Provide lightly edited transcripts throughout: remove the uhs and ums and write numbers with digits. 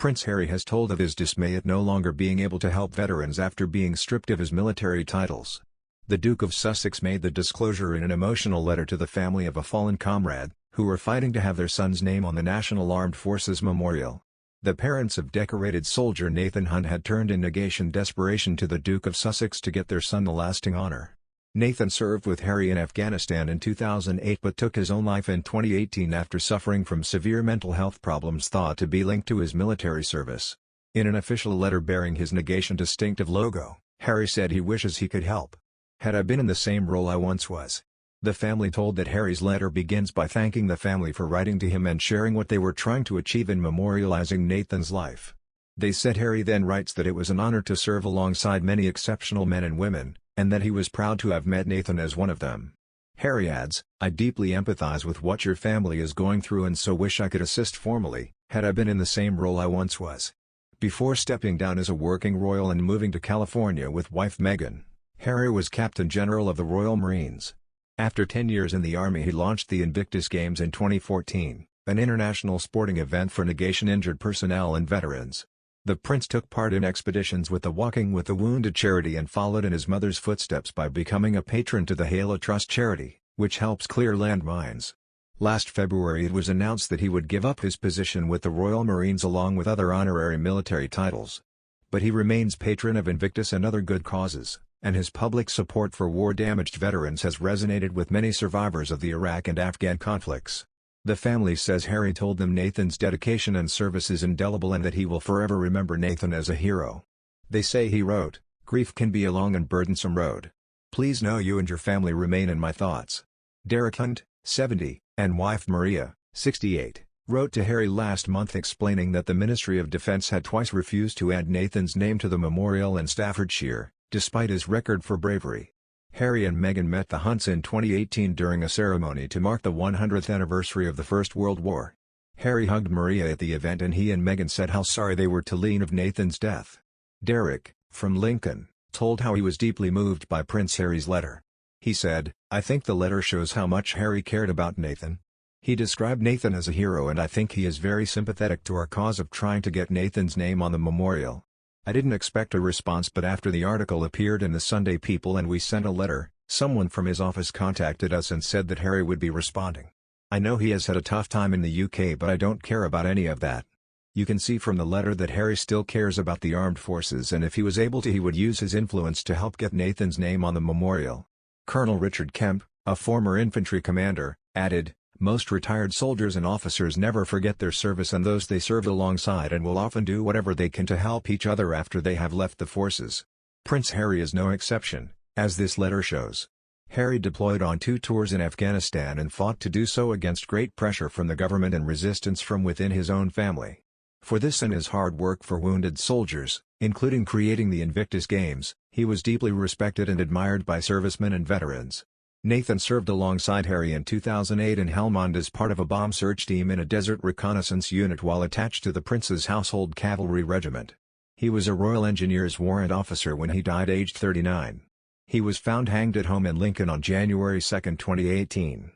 Prince Harry has told of his dismay at no longer being able to help veterans after being stripped of his military titles. The Duke of Sussex made the disclosure in an emotional letter to the family of a fallen comrade, who were fighting to have their son's name on the National Armed Forces Memorial. The parents of decorated soldier Nathan Hunt had turned in negation desperation to the Duke of Sussex to get their son the lasting honor. Nathan served with Harry in Afghanistan in 2008 but took his own life in 2018 after suffering from severe mental health problems thought to be linked to his military service. In an official letter bearing his negation distinctive logo, Harry said he wishes he could help. "Had I been in the same role I once was." The family told that Harry's letter begins by thanking the family for writing to him and sharing what they were trying to achieve in memorializing Nathan's life. They said Harry then writes that it was an honor to serve alongside many exceptional men and women, and that he was proud to have met Nathan as one of them. Harry adds, "I deeply empathize with what your family is going through and so wish I could assist formally, had I been in the same role I once was." Before stepping down as a working royal and moving to California with wife Meghan, Harry was Captain General of the Royal Marines. After 10 years in the Army he launched the Invictus Games in 2014, an international sporting event for negation-injured personnel and veterans. The prince took part in expeditions with the Walking with the Wounded charity and followed in his mother's footsteps by becoming a patron to the Halo Trust charity, which helps clear landmines. Last February it was announced that he would give up his position with the Royal Marines along with other honorary military titles. But he remains patron of Invictus and other good causes, and his public support for war-damaged veterans has resonated with many survivors of the Iraq and Afghan conflicts. The family says Harry told them Nathan's dedication and service is indelible and that he will forever remember Nathan as a hero. They say he wrote, "Grief can be a long and burdensome road. Please know you and your family remain in my thoughts." Derek Hunt, 70, and wife Maria, 68, wrote to Harry last month explaining that the Ministry of Defence had twice refused to add Nathan's name to the memorial in Staffordshire, despite his record for bravery. Harry and Meghan met the Hunts in 2018 during a ceremony to mark the 100th anniversary of the First World War. Harry hugged Maria at the event and he and Meghan said how sorry they were to learn of Nathan's death. Derek, from Lincoln, told how he was deeply moved by Prince Harry's letter. He said, "I think the letter shows how much Harry cared about Nathan. He described Nathan as a hero and I think he is very sympathetic to our cause of trying to get Nathan's name on the memorial. I didn't expect a response but after the article appeared in the Sunday People and we sent a letter, someone from his office contacted us and said that Harry would be responding. I know he has had a tough time in the UK but I don't care about any of that." You can see from the letter that Harry still cares about the armed forces and if he was able to he would use his influence to help get Nathan's name on the memorial. Colonel Richard Kemp, a former infantry commander, added, "Most retired soldiers and officers never forget their service and those they served alongside and will often do whatever they can to help each other after they have left the forces." Prince Harry is no exception, as this letter shows. Harry deployed on 2 tours in Afghanistan and fought to do so against great pressure from the government and resistance from within his own family. For this and his hard work for wounded soldiers, including creating the Invictus Games, he was deeply respected and admired by servicemen and veterans. Nathan served alongside Harry in 2008 in Helmand as part of a bomb search team in a desert reconnaissance unit while attached to the Prince's Household Cavalry Regiment. He was a Royal Engineers warrant officer when he died aged 39. He was found hanged at home in Lincoln on January 2, 2018.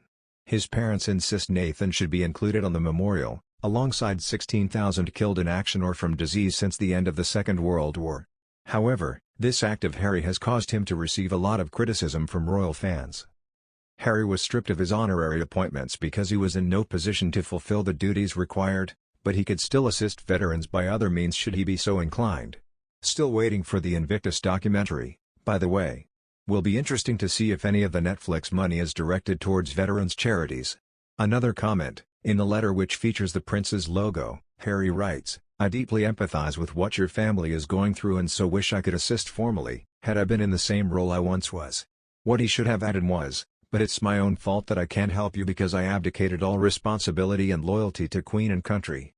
His parents insist Nathan should be included on the memorial, alongside 16,000 killed in action or from disease since the end of the Second World War. However, this act of Harry has caused him to receive a lot of criticism from royal fans. Harry was stripped of his honorary appointments because he was in no position to fulfill the duties required, but he could still assist veterans by other means should he be so inclined. Still waiting for the Invictus documentary, by the way. Will be interesting to see if any of the Netflix money is directed towards veterans' charities. Another comment, in the letter which features the Prince's logo, Harry writes, "I deeply empathize with what your family is going through and so wish I could assist formally, had I been in the same role I once was." What he should have added was, "But it's my own fault that I can't help you because I abdicated all responsibility and loyalty to Queen and country."